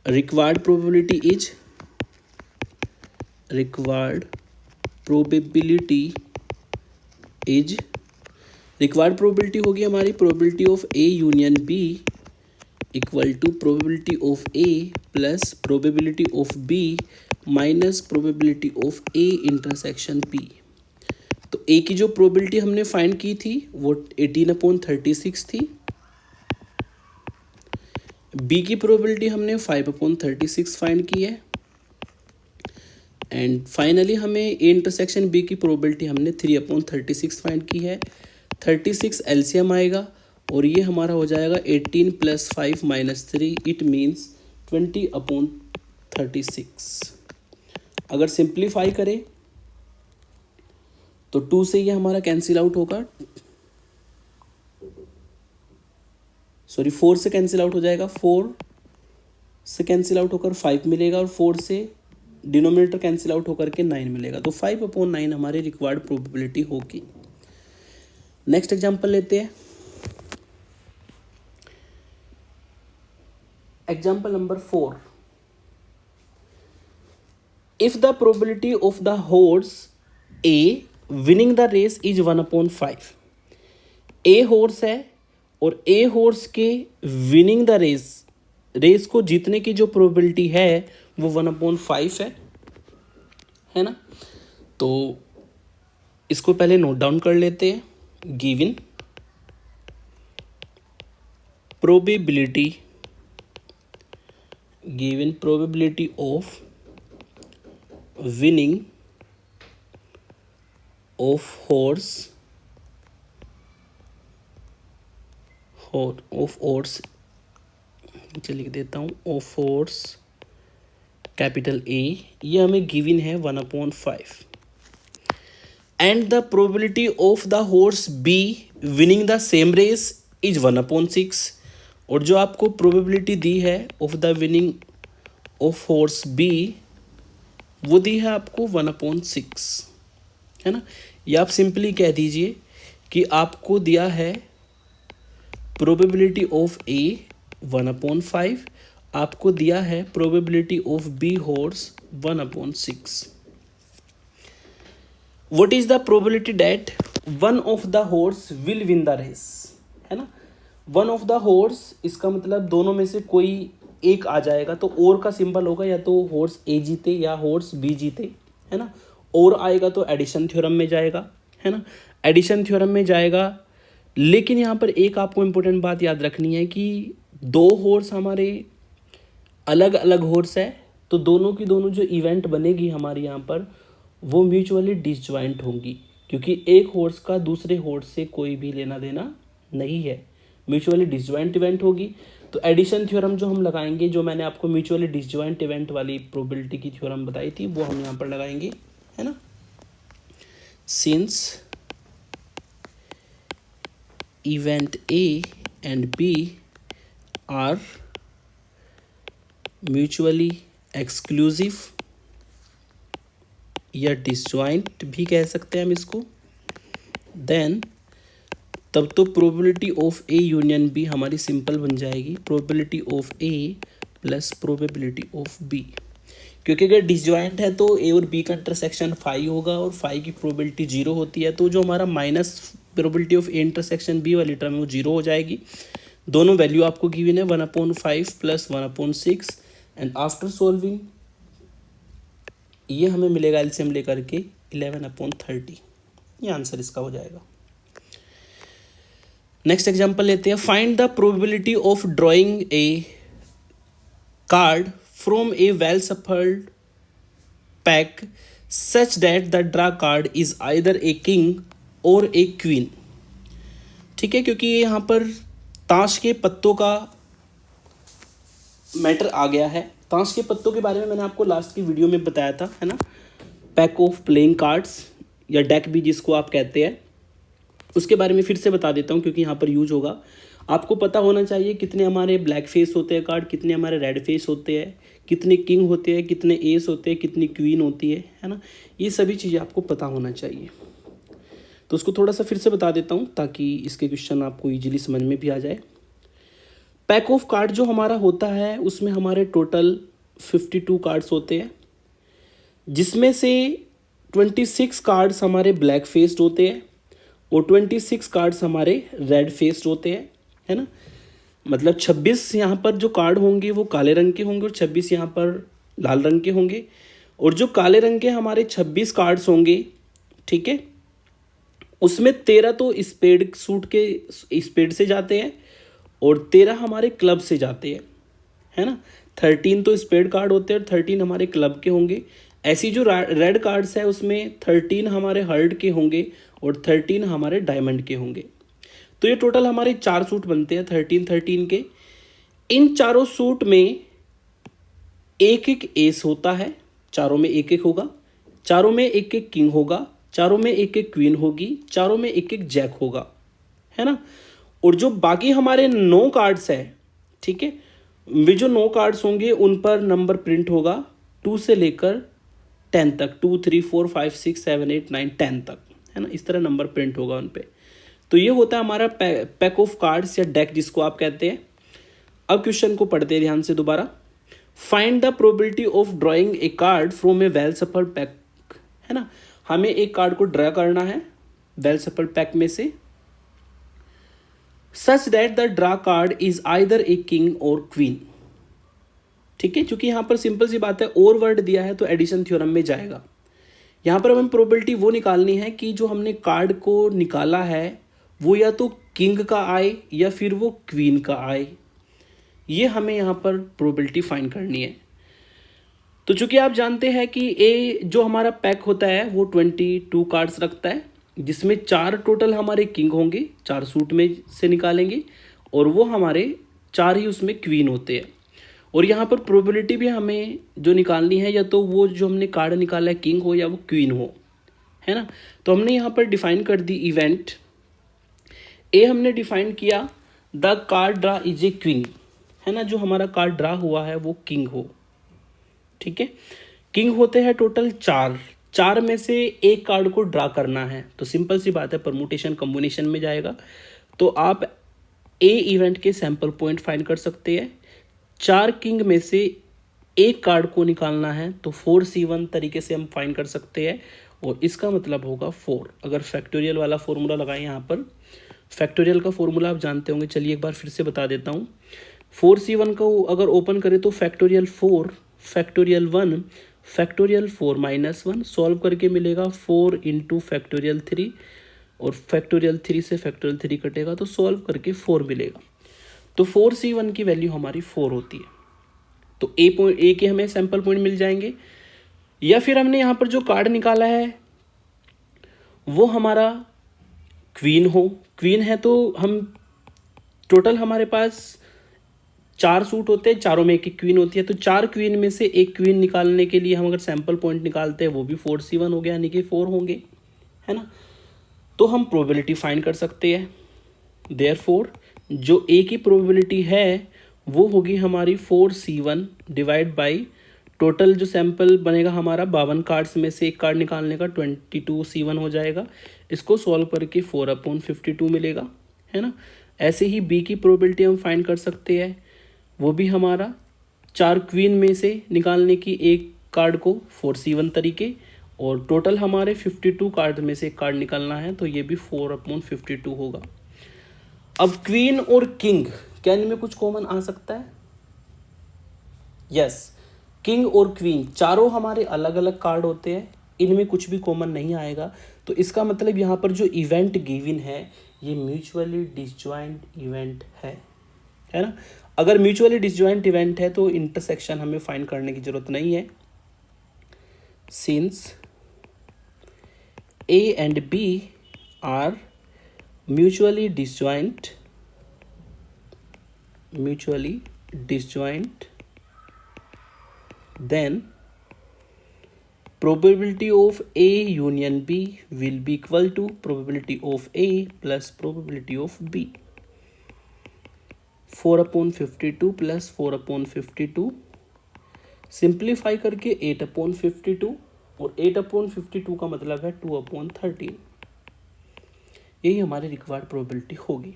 required probability is required probability is, required probability होगी हमारी probability of A union B equal to probability of A plus probability of B minus probability of A intersection P. तो ए की जो probability हमने find की थी वो 18/36 थी, बी की प्रोबेबिलिटी हमने 5/36 फाइंड की है, एंड फाइनली हमें ए इंटरसेक्शन बी की प्रोबेबिलिटी हमने 3/36 फाइंड की है। 36 एलसीएम आएगा और ये हमारा हो जाएगा 18 + 5 - 3, इट मीन्स 20/36। अगर सिंप्लीफाई करें तो 2 से ये हमारा कैंसिल आउट होगा, सॉरी 4 से कैंसिल आउट हो जाएगा, 4 से कैंसिल आउट होकर 5 मिलेगा और 4 से डिनोमिनेटर कैंसिल आउट होकर के 9 मिलेगा। तो 5/9 हमारी रिक्वायर्ड प्रोबेबिलिटी होगी। नेक्स्ट एग्जांपल लेते हैं, example number 4। If the probability of the horse A winning the race is 1/5, A horse है और ए हॉर्स के विनिंग द रेस को जीतने की जो प्रोबेबिलिटी है वो 1/5 है ना। तो इसको पहले नोट डाउन कर लेते हैं। Given probability of winning of horse लिख देता हूँ, ऑफ हॉर्स कैपिटल ए, ये हमें गिवन है 1/5, and the probability of the horse B winning the same race is 1/6, और जो आपको प्रोबेबिलिटी दी है of the winning of horse B वो दी है आपको 1/6, है ना। या आप सिंपली कह दीजिए कि आपको दिया है प्रोबेबिलिटी ऑफ ए 1/5, आपको दिया है probability of B horse 1/6। What is the probability that one of the horse will win the race, है ना। वन ऑफ द हॉर्स इसका मतलब दोनों में से कोई एक आ जाएगा, तो और का सिंबल होगा या तो हॉर्स ए जीते या हॉर्स बी जीते, है ना। और आएगा तो एडिशन थ्योरम में जाएगा, है ना, एडिशन थ्योरम में जाएगा। लेकिन यहाँ पर एक आपको इम्पोर्टेंट बात याद रखनी है कि दो हॉर्स हमारे अलग अलग हॉर्स है, तो दोनों की दोनों जो इवेंट बनेगी हमारे यहाँ पर वो म्यूचुअली डिसजॉइंट होंगी, क्योंकि एक हॉर्स का दूसरे हॉर्स से कोई भी लेना देना नहीं है, म्यूचुअली डिसजॉइंट इवेंट होगी। तो एडिशन थ्योरम जो हम लगाएंगे, जो मैंने आपको म्यूचुअली डिसजॉइंट इवेंट वाली प्रोबेबिलिटी की थ्योरम बताई थी, वो हम यहाँ पर लगाएंगे, है ना। Since event A and B are mutually exclusive या डिसजॉइंट भी कह सकते हैं हम इसको, देन तब तो probability of A union B हमारी सिंपल बन जाएगी probability of A plus probability of B, क्योंकि अगर डिसजॉइंट है तो ए और बी का इंटरसेक्शन 5 होगा और 5 की प्रोबेबिलिटी 0 होती है, तो जो हमारा minus probability of A intersection B वाली टर्म है वो 0 हो जाएगी। दोनों वैल्यू आपको गिवन है 1/5 प्लस 1/6, एंड आफ्टर सॉल्विंग ये हमें मिलेगा एलसीएम लेकर के 11/30, ये आंसर इसका हो जाएगा। नेक्स्ट एग्जांपल लेते हैं, find the probability of drawing a card from A well shuffled pack such that the draw card is either a king और ए क्वीन। ठीक है, क्योंकि ये यहाँ पर ताश के पत्तों का मैटर आ गया है। ताश के पत्तों के बारे में मैंने आपको लास्ट की वीडियो में बताया था, है ना, पैक ऑफ प्लेइंग कार्ड्स या डेक भी जिसको आप कहते हैं, उसके बारे में फिर से बता देता हूँ क्योंकि यहाँ पर यूज होगा। आपको पता होना चाहिए कितने हमारे ब्लैक फेस होते हैं कार्ड, कितने हमारे रेड फेस होते हैं, कितने किंग होते हैं, कितने एस होते हैं, कितनी क्वीन होती है ना, ये सभी चीज़ें आपको पता होना चाहिए। तो उसको थोड़ा सा फिर से बता देता हूँ ताकि इसके क्वेश्चन आपको ईजिली समझ में भी आ जाए। पैक ऑफ कार्ड जो हमारा होता है उसमें हमारे टोटल 52 कार्ड्स होते हैं। जिसमें से 26 कार्ड्स हमारे ब्लैक फेस्ड होते हैं और 26 कार्ड्स हमारे रेड फेस्ड होते हैं, है ना। मतलब 26 यहाँ पर जो कार्ड होंगे वो काले रंग के होंगे और 26 यहाँ पर लाल रंग के होंगे। और जो काले रंग के हमारे 26 कार्ड्स होंगे, ठीक है, उसमें 13 तो स्पेड सूट के स्पेड से जाते हैं और 13 हमारे क्लब से जाते हैं, है ना। 13 तो स्पेड कार्ड होते हैं और 13 हमारे क्लब के होंगे। ऐसी जो रेड कार्ड्स है उसमें 13 हमारे हर्ट के होंगे और 13 हमारे डायमंड के होंगे। तो ये टोटल हमारे 4 सूट बनते हैं 13 के। इन चारों सूट में एक एक एस होता है, चारों में एक एक होगा, चारों में एक एक किंग होगा, चारों में एक एक क्वीन होगी, चारों में एक एक जैक होगा, है ना। और जो बाकी हमारे 9 कार्ड्स है, ठीक है, वे जो 9 कार्ड्स होंगे उन पर नंबर प्रिंट होगा 2 से लेकर 10 तक, 2 3 4 5 6 7 8 9 10 तक, है ना। इस तरह नंबर प्रिंट होगा उन पे। तो ये होता है हमारा पैक ऑफ कार्ड्स या डेक जिसको आप कहते हैं। अब क्वेश्चन को पढ़ते हैं ध्यान से दोबारा। Find the probability of drawing A card from A well सफल पैक, है ना। हमें एक कार्ड को ड्रा करना है वेल सफल पैक में से, such that the draw card is either a king और क्वीन, ठीक है। क्योंकि यहाँ पर सिंपल सी बात है, और वर्ड दिया है तो एडिशन थ्योरम में जाएगा। यहाँ पर हमें प्रोबेबिलिटी वो निकालनी है कि जो हमने कार्ड को निकाला है वो या तो किंग का आए या फिर वो क्वीन का आए, ये हमें यहाँ पर प्रोबेबिलिटी फाइंड करनी है। तो चूंकि आप जानते हैं कि ए जो हमारा पैक होता है वो 22 कार्ड्स रखता है, जिसमें 4 टोटल हमारे किंग होंगे, 4 सूट में से निकालेंगे, और वो हमारे 4 ही उसमें क्वीन होते हैं। और यहाँ पर प्रोबेबिलिटी भी हमें जो निकालनी है, या तो वो जो हमने कार्ड निकाला है किंग हो या वो क्वीन हो, है ना। तो हमने यहाँ पर डिफाइन कर दी इवेंट ए, हमने डिफाइन किया the card draw is a queen, है ना। जो हमारा कार्ड ड्रा हुआ है वो किंग हो, ठीक है। किंग होते हैं टोटल 4 में से एक कार्ड को ड्रा करना है, तो सिंपल सी बात है परमुटेशन कॉम्बिनेशन में जाएगा। तो आप ए इवेंट के सैंपल पॉइंट फाइंड कर सकते हैं। 4 किंग में से एक कार्ड को निकालना है तो 4C1 तरीके से हम फाइंड कर सकते हैं, और इसका मतलब होगा 4। अगर फैक्टोरियल वाला फॉर्मूला लगाएं, यहाँ पर फैक्टोरियल का फॉर्मूला आप जानते होंगे, चलिए एक बार फिर से बता देता हूँ। 4C1 को अगर ओपन करें तो फैक्टोरियल 4, फैक्टोरियल 1, फैक्टोरियल 4 -1 सॉल्व करके मिलेगा 4 इंटू फैक्टोरियल 3, और फैक्टोरियल 3 से फैक्टोरियल 3 कटेगा तो सॉल्व करके 4 मिलेगा। तो 4C1 की वैल्यू हमारी 4 होती है। तो ए के हमें सैंपल पॉइंट मिल जाएंगे। या फिर हमने यहाँ पर जो कार्ड निकाला है वो हमारा क्वीन हो, क्वीन है तो हम टोटल हमारे पास 4 सूट होते हैं, चारों में एक एक क्वीन होती है, तो 4 क्वीन में से एक क्वीन निकालने के लिए हम अगर सैंपल पॉइंट निकालते हैं वो भी 4C1 हो गया, यानी कि 4 होंगे, है ना। तो हम प्रोबेबिलिटी फाइंड कर सकते हैं। देयरफॉर जो ए की प्रोबेबिलिटी है वो होगी हमारी 4C1 डिवाइड बाई टोटल जो सैंपल बनेगा हमारा 52 कार्ड्स में से एक कार्ड निकालने का 22C1 हो जाएगा। इसको सॉल्व करके 4/52 मिलेगा, है ना। ऐसे ही बी की प्रोबेबिलिटी हम फाइंड कर सकते हैं, वो भी हमारा 4 क्वीन में से निकालने की एक कार्ड को 4C1 तरीके, और टोटल हमारे 52 कार्ड में से एक कार्ड निकालना है तो ये भी 4/52 होगा। अब क्वीन और किंग, क्या इनमें कुछ कॉमन आ सकता है? यस, किंग और क्वीन चारों हमारे अलग अलग कार्ड होते हैं, इनमें कुछ भी कॉमन नहीं आएगा। तो इसका मतलब यहाँ पर जो इवेंट गिवन है ये म्यूचुअली डिसजॉइंट इवेंट है ना। अगर म्यूचुअली डिसजॉइंट इवेंट है तो इंटरसेक्शन हमें फाइंड करने की जरूरत नहीं है, since A and B are mutually disjoint, then probability of A union B will be equal to probability of A plus probability of B, 4/52 plus 4/52 simplify करके 8/52, और 8/52 का मतलब है 2/13। यही हमारी रिक्वायर्ड प्रोबेबिलिटी होगी।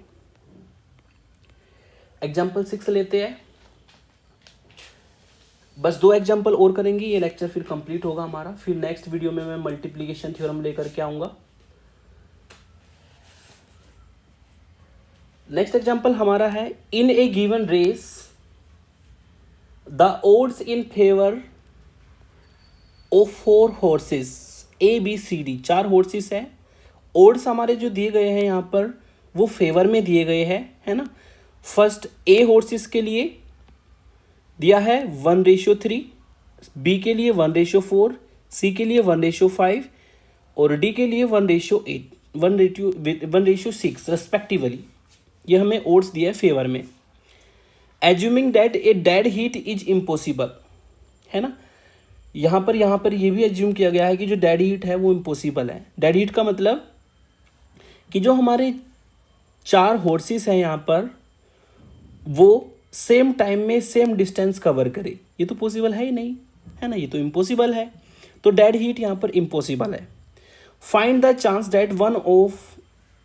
एग्जाम्पल 6 लेते हैं। बस 2 एग्जाम्पल और करेंगे, ये लेक्चर फिर कंप्लीट होगा हमारा। फिर नेक्स्ट वीडियो में मैं मल्टीप्लिकेशन थ्योरम लेकर के आऊँगा। नेक्स्ट एग्जाम्पल हमारा है, in a given race the odds in favour of 4 horses ABCD, 4 horses है। ओड्स हमारे जो दिए गए हैं यहाँ पर वो फेवर में दिए गए हैं, है ना। फर्स्ट A हॉर्सेस के लिए दिया है 1:3, B के लिए 1:4, C के लिए 1:5 और D के लिए 1:8, 1:6 रेस्पेक्टिवली। ये हमें ओड्स दिया है फेवर में। Assuming that A dead heat is impossible, है ना। यहाँ पर ये भी एज्यूम किया गया है कि जो डेड हीट है वो इम्पॉसिबल है। डेड हीट का मतलब कि जो हमारे 4 हॉर्सेस हैं यहाँ पर वो सेम टाइम में सेम डिस्टेंस कवर करे, ये तो पॉसिबल है ही नहीं, है ना, ये तो इम्पॉसिबल है। तो डेड हीट यहाँ पर इम्पॉसिबल है। Find the chance that one of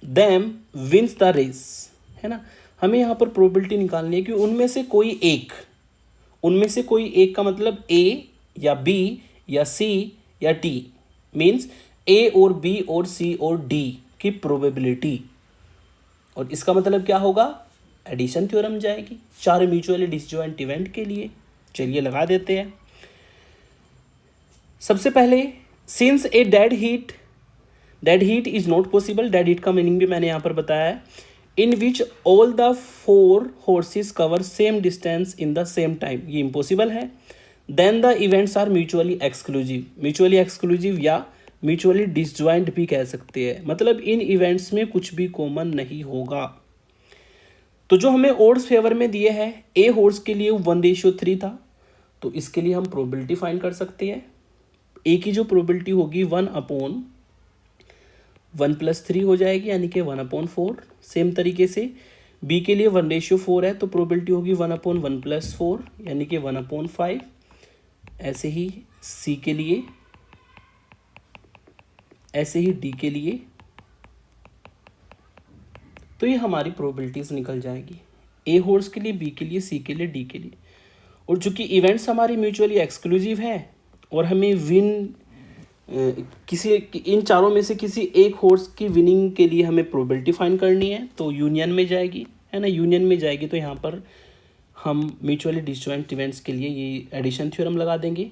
them wins the race, है ना। हमें यहाँ पर प्रोबेबिलिटी निकालनी है कि उनमें से कोई एक का मतलब A या B या C या D, मीन्स A और B और C और D की प्रोबेबिलिटी। और इसका मतलब क्या होगा, एडिशन थ्योरम जाएगी 4 म्यूचुअली डिसजॉइंट इवेंट के लिए। चलिए लगा देते हैं। सबसे पहले, since a dead heat is not possible, dead heat का मीनिंग भी मैंने यहाँ पर बताया है, in which all the 4 horses cover same distance in the same time, ये इम्पॉसिबल है। Then the events are mutually exclusive या म्यूचुअली डिसजॉइंट भी कह सकते हैं, मतलब इन इवेंट्स में कुछ भी कॉमन नहीं होगा। तो जो हमें ओड्स फेवर में दिए हैं, A हॉर्स के लिए 1:3 था, तो इसके लिए हम प्रोबेबिलिटी फाइंड कर सकते हैं। A की जो प्रोबेबिलिटी होगी 1/1 + 3 हो जाएगी, यानी कि 1/4। सेम तरीके से B के लिए 1:4 है, तो प्रोबेबिलिटी होगी 1/1 + 4, यानी कि 1/5। ऐसे ही C के लिए, ऐसे ही D के लिए। तो ये हमारी प्रोबेबिलिटीज निकल जाएगी, A हॉर्स के लिए, B के लिए, C के लिए, D के लिए। और चूंकि इवेंट्स हमारी म्यूचुअली एक्सक्लूसिव है और हमें इन चारों में से किसी एक हॉर्स की विनिंग के लिए हमें प्रोबेबिलिटी फाइंड करनी है, तो यूनियन में जाएगी, है ना। यूनियन में जाएगी तो यहाँ पर हम म्यूचुअली डिसजॉइंट इवेंट्स के लिए ये एडिशन थ्योरम लगा देंगे,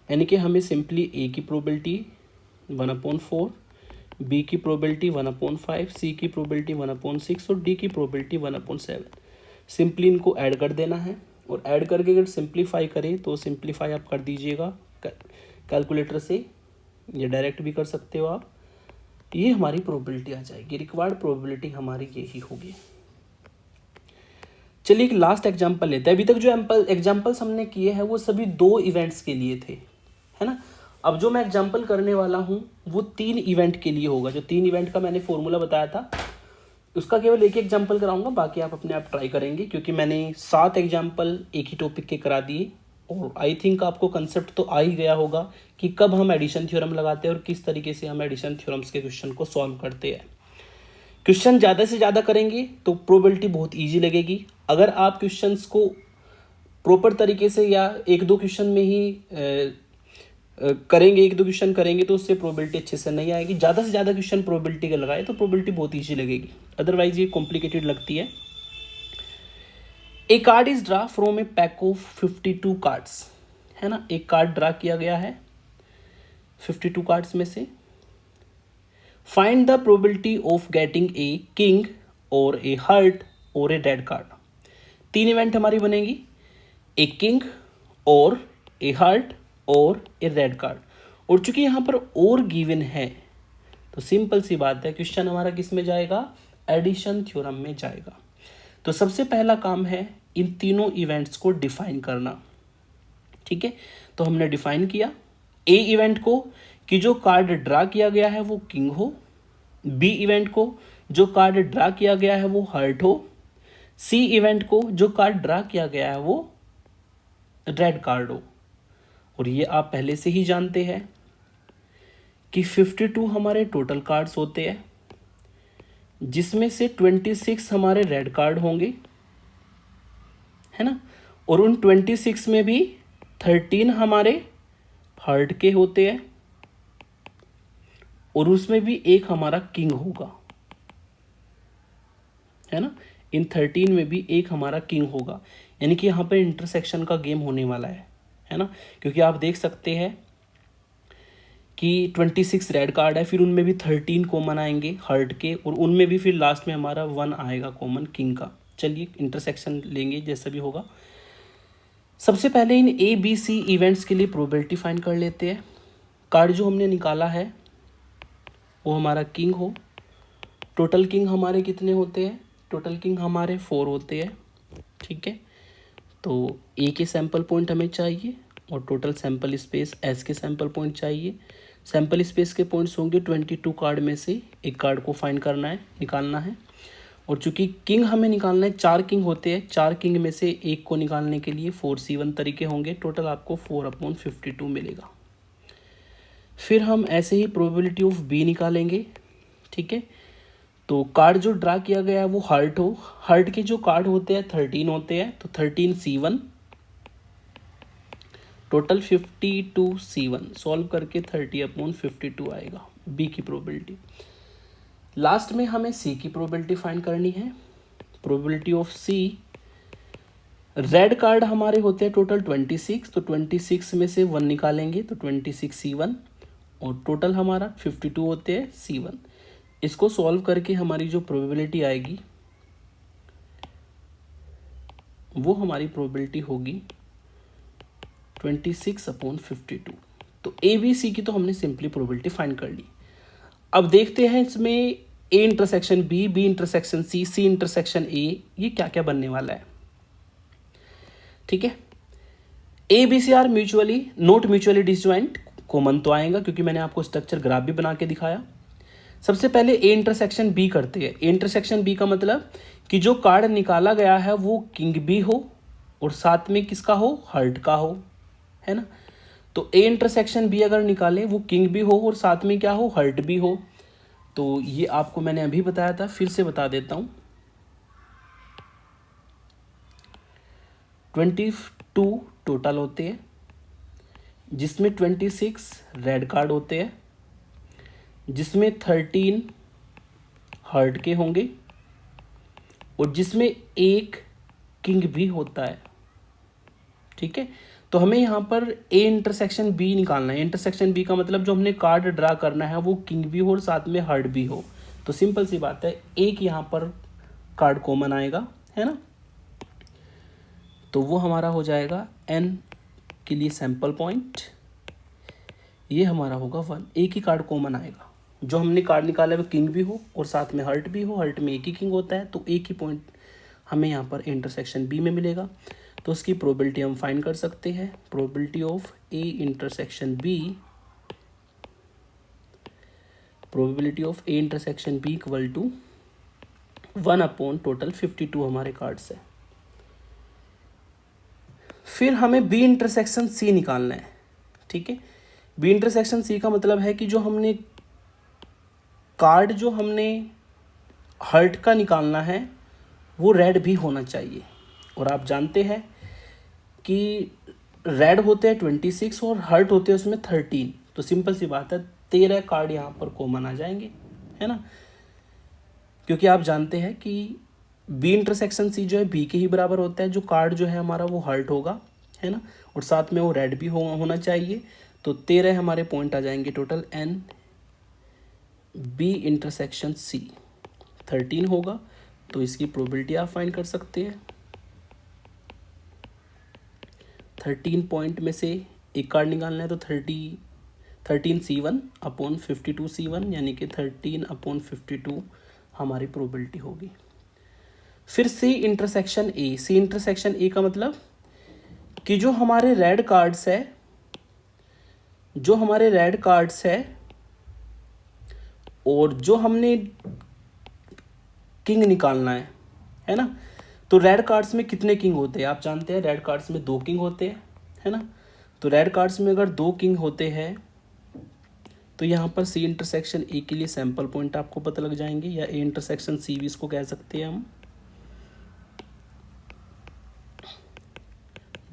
यानी कि हमें सिंपली A की प्रोबेबिलिटी 1/4, B की प्रोबेबिलिटी 1/5, C की प्रोबेबिलिटी 1/6 और D की प्रोबेबिलिटी 1/7 सिंपली इनको ऐड कर देना है। और ऐड करके अगर सिंप्लीफाई करें तो सिंप्लीफाई आप कर दीजिएगा कैलकुलेटर से, या डायरेक्ट भी कर सकते हो आप। ये हमारी प्रोबेबिलिटी आ जाएगी, रिक्वायर्ड प्रोबेबिलिटी हमारी यही होगी। चलिए एक लास्ट एग्जांपल लेते हैं। अभी तक जो एग्जांपल्स हमने किए हैं वो सभी 2 इवेंट्स के लिए थे, है ना। अब जो मैं एग्जांपल करने वाला हूँ वो 3 इवेंट के लिए होगा। जो 3 इवेंट का मैंने फॉर्मूला बताया था उसका केवल एक एग्जांपल कराऊंगा, बाकी आप अपने आप ट्राई करेंगे, क्योंकि मैंने 7 एग्जांपल एक ही टॉपिक के करा दिए। और आई थिंक आपको कंसेप्ट तो आ ही गया होगा कि कब हम एडिशन थ्योरम लगाते हैं और किस तरीके से हम एडिशन थ्योरम्स के क्वेश्चन को सॉल्व करते हैं। क्वेश्चन ज़्यादा से ज़्यादा करेंगे तो प्रोबेबिलिटी बहुत ईजी लगेगी। अगर आप क्वेश्चंस को प्रॉपर तरीके से या 1-2 क्वेश्चन में ही करेंगे, 1-2 क्वेश्चन करेंगे तो उससे प्रोबेबिलिटी अच्छे से नहीं आएगी। ज़्यादा से ज़्यादा क्वेश्चन प्रोबेबिलिटी का लगाए तो प्रोबेबिलिटी बहुत ईजी लगेगी, अदरवाइज ये कॉम्प्लिकेटेड लगती है। A card is draw from a pack of 52 cards, है ना। एक कार्ड ड्रा किया गया है 52 कार्ड्स में से। Find the probability of getting a king और ए हार्ट और ए डेड कार्ड। 3 इवेंट हमारी बनेगी, ए किंग और ए हार्ट और ए रेड कार्ड। और चूंकि यहाँ पर और गिवन है तो सिंपल सी बात है, क्वेश्चन हमारा किस में जाएगा, एडिशन थ्योरम में जाएगा। तो सबसे पहला काम है इन तीनों इवेंट्स को डिफाइन करना, ठीक है। तो हमने डिफाइन किया ए इवेंट को कि जो कार्ड ड्रा किया गया है वो किंग हो, बी इवेंट को जो कार्ड ड्रा किया गया है वो हार्ट हो, सी इवेंट को जो कार्ड ड्रा किया गया है वो रेड कार्ड हो। और ये आप पहले से ही जानते हैं कि 52 हमारे टोटल कार्ड्स होते हैं, जिसमें से 26 हमारे रेड कार्ड होंगे, है ना। और उन 26 में भी 13 हमारे हार्ट के होते हैं और उसमें भी एक हमारा किंग होगा, है ना। इन 13 में भी एक हमारा किंग होगा, यानी कि यहाँ पर इंटरसेक्शन का गेम होने वाला है ना। क्योंकि आप देख सकते हैं कि 26 रेड कार्ड है, फिर उनमें भी 13 कॉमन आएंगे हार्ट के, और उनमें भी फिर लास्ट में हमारा 1 आएगा कॉमन किंग का। चलिए इंटरसेक्शन लेंगे जैसा भी होगा। सबसे पहले इन ए बी सी इवेंट्स के लिए प्रोबेबिलिटी फाइंड कर लेते हैं। कार्ड जो हमने निकाला है वो हमारा किंग हो। टोटल किंग हमारे कितने होते हैं? टोटल किंग हमारे 4 होते हैं, ठीक है। तो ए के सैंपल पॉइंट हमें चाहिए और टोटल सैंपल स्पेस एस के सैंपल पॉइंट चाहिए। सैंपल स्पेस के पॉइंट्स होंगे 22 कार्ड में से एक कार्ड को फाइंड करना है, निकालना है। और चूंकि किंग हमें निकालना है, 4 किंग होते हैं, 4 किंग में से एक को निकालने के लिए 4C1 तरीके होंगे। टोटल आपको 4/52 मिलेगा। फिर हम ऐसे ही प्रोबेबिलिटी ऑफ बी निकालेंगे, ठीक है। तो कार्ड जो ड्रा किया गया है वो हार्ट हो। हार्ट के जो कार्ड होते हैं 13 होते हैं, तो 13C1 टोटल 52C1 सॉल्व करके 30/52 आएगा बी की प्रोबेबिलिटी। लास्ट में हमें सी की प्रोबेबिलिटी फाइंड करनी है। Probability of C, red card हमारे होते हैं टोटल 26, तो 26 में से 1 निकालेंगे तो 26C1 और टोटल हमारा 52 होते हैं C1। इसको सॉल्व करके हमारी जो प्रोबेबिलिटी आएगी वो हमारी प्रोबेबिलिटी होगी 26/52। तो ए बी सी की तो हमने सिंपली प्रोबेबिलिटी फाइंड कर ली। अब देखते हैं इसमें A intersection B, B intersection C, C intersection A, ये क्या क्या बनने वाला है, ठीक है। A B C are mutually not mutually disjoint, common तो आएगा क्योंकि मैंने आपको स्ट्रक्चर ग्राफ भी बना के दिखाया। सबसे पहले ए इंटरसेक्शन बी करते हैं। ए इंटरसेक्शन बी का मतलब कि जो कार्ड निकाला गया है वो किंग भी हो और साथ में किसका हो? हार्ट का हो, है ना। तो ए इंटरसेक्शन बी अगर निकाले वो किंग भी हो और साथ में क्या हो? हार्ट भी हो। तो ये आपको मैंने अभी बताया था, फिर से बता देता हूँ। 22 टोटल होते हैं जिसमें 26 रेड कार्ड होते हैं, जिसमें 13 हार्ट के होंगे और जिसमें एक किंग भी होता है, ठीक है। तो हमें यहाँ पर ए इंटरसेक्शन बी निकालना है। इंटरसेक्शन बी का मतलब जो हमने कार्ड ड्रा करना है वो किंग भी हो और साथ में हार्ट भी हो। तो सिंपल सी बात है, एक यहाँ पर कार्ड कॉमन आएगा, है ना। तो वो हमारा हो जाएगा एन के लिए सैंपल पॉइंट, ये हमारा होगा 1। एक ही कार्ड कॉमन आएगा, जो हमने कार्ड निकाला है वो किंग भी हो और साथ में हार्ट भी हो। हार्ट में एक ही किंग होता है, तो एक ही पॉइंट हमें यहाँ पर इंटरसेक्शन बी में मिलेगा। तो उसकी प्रोबेबिलिटी हम फाइंड कर सकते हैं। Probability of A intersection B, probability of A intersection B equal to 1/टोटल 52 हमारे कार्ड से। फिर हमें बी इंटरसेक्शन सी निकालना है, ठीक है। बी इंटरसेक्शन सी का मतलब है कि जो हमने कार्ड जो हमने हार्ट का निकालना है वो रेड भी होना चाहिए। और आप जानते हैं कि रेड होते हैं 26 और हार्ट होते हैं उसमें 13। तो सिंपल सी बात है, 13 कार्ड यहाँ पर कॉमन आ जाएंगे, है ना। क्योंकि आप जानते हैं कि बी इंटरसेक्शन सी जो है बी के ही बराबर होता है। जो कार्ड जो है हमारा वो हार्ट होगा, है ना, और साथ में वो रेड भी होना चाहिए। तो 13 हमारे पॉइंट आ जाएंगे total. N B intersection C 13 होगा, तो इसकी प्रोबेबिलिटी आप फाइंड कर सकते हैं। 13 पॉइंट में से एक कार्ड निकालना है, तो 13C1/52C1 यानी कि 13/52 हमारी प्रोबेबिलिटी होगी। फिर सी इंटरसेक्शन ए। सी इंटरसेक्शन ए का मतलब कि जो हमारे रेड कार्ड्स है और जो हमने किंग निकालना है ना। तो रेड कार्ड्स में कितने किंग होते हैं? आप जानते हैं रेड कार्ड्स में 2 किंग होते हैं, है ना। तो रेड कार्ड्स में अगर 2 किंग होते हैं तो यहाँ पर सी इंटरसेक्शन ए के लिए सैंपल पॉइंट आपको पता लग जाएंगे, या ए इंटरसेक्शन सी भी इसको कह सकते हैं हम।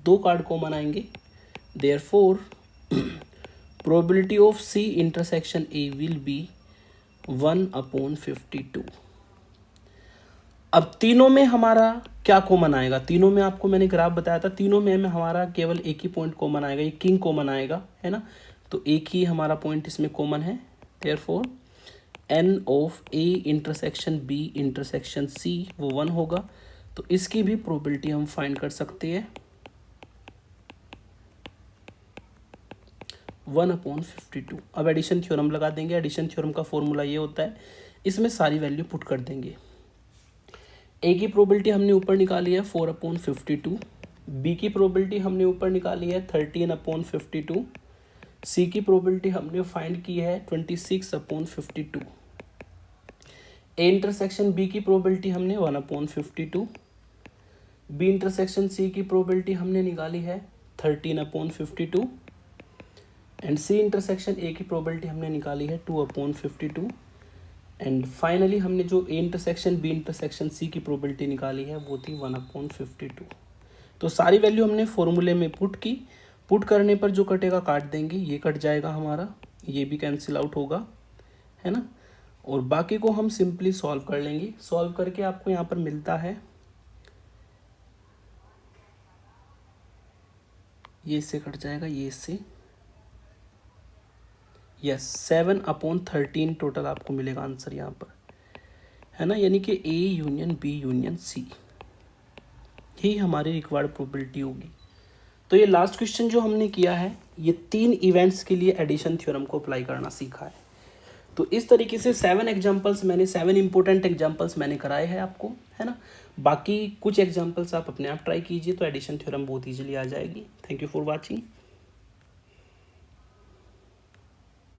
2 कार्ड कॉमन आएंगे, Therefore, probability of C intersection A will be 1/52. अब तीनों में हमारा क्या कॉमन आएगा? तीनों में आपको मैंने ग्राफ बताया था, तीनों में हमारा केवल एक ही पॉइंट कॉमन आएगा, ये किंग कॉमन आएगा, है ना। तो एक ही हमारा पॉइंट इसमें कॉमन है। Therefore n of A intersection B intersection C वो 1 होगा। तो इसकी भी प्रोबेबिलिटी हम फाइंड कर सकते हैं 1/52। अब एडिशन थ्योरम लगा देंगे। एडिशन थ्योरम का फॉर्मूला ये होता है, इसमें सारी वैल्यू पुट कर देंगे। ए की प्रोबेबिलिटी हमने ऊपर निकाली है 4/52, बी की प्रोबेबिलिटी हमने ऊपर निकाली है 13/52, सी की प्रोबेबिलिटी हमने फाइंड की है 26/52, ए इंटरसेक्शन बी की प्रोबेबिलिटी हमने 1/52, बी इंटरसेक्शन सी की प्रोबेबिलिटी हमने निकाली है 13/52 एंड सी इंटरसेक्शन ए की प्रोबेबिलिटी हमने निकाली है 2/52 एंड फाइनली हमने जो A intersection B intersection C की प्रोबेबिलिटी निकाली है वो थी 1/52। तो सारी वैल्यू हमने फॉर्मूले में पुट की। पुट करने पर जो कटेगा काट देंगे, ये कट जाएगा हमारा, ये भी कैंसिल आउट होगा, है ना। और बाकी को हम सिंपली सॉल्व कर लेंगे। सॉल्व करके आपको यहाँ पर मिलता है, ये इससे कट जाएगा, ये इससे, यस 7/13 टोटल आपको मिलेगा आंसर यहाँ पर, है ना। यानी कि A union B union C ही हमारी रिक्वायर्ड प्रोबेबिलिटी होगी। तो ये लास्ट क्वेश्चन जो हमने किया है, ये 3 इवेंट्स के लिए एडिशन थ्योरम को अप्लाई करना सीखा है। तो इस तरीके से 7 एग्जाम्पल्स मैंने 7 इंपॉर्टेंट एग्जाम्पल्स मैंने कराए हैं आपको, है ना। बाकी कुछ एग्जाम्पल्स आप अपने आप ट्राई कीजिए तो एडिशन थ्योरम बहुत ईजिली आ जाएगी। Thank you for watching.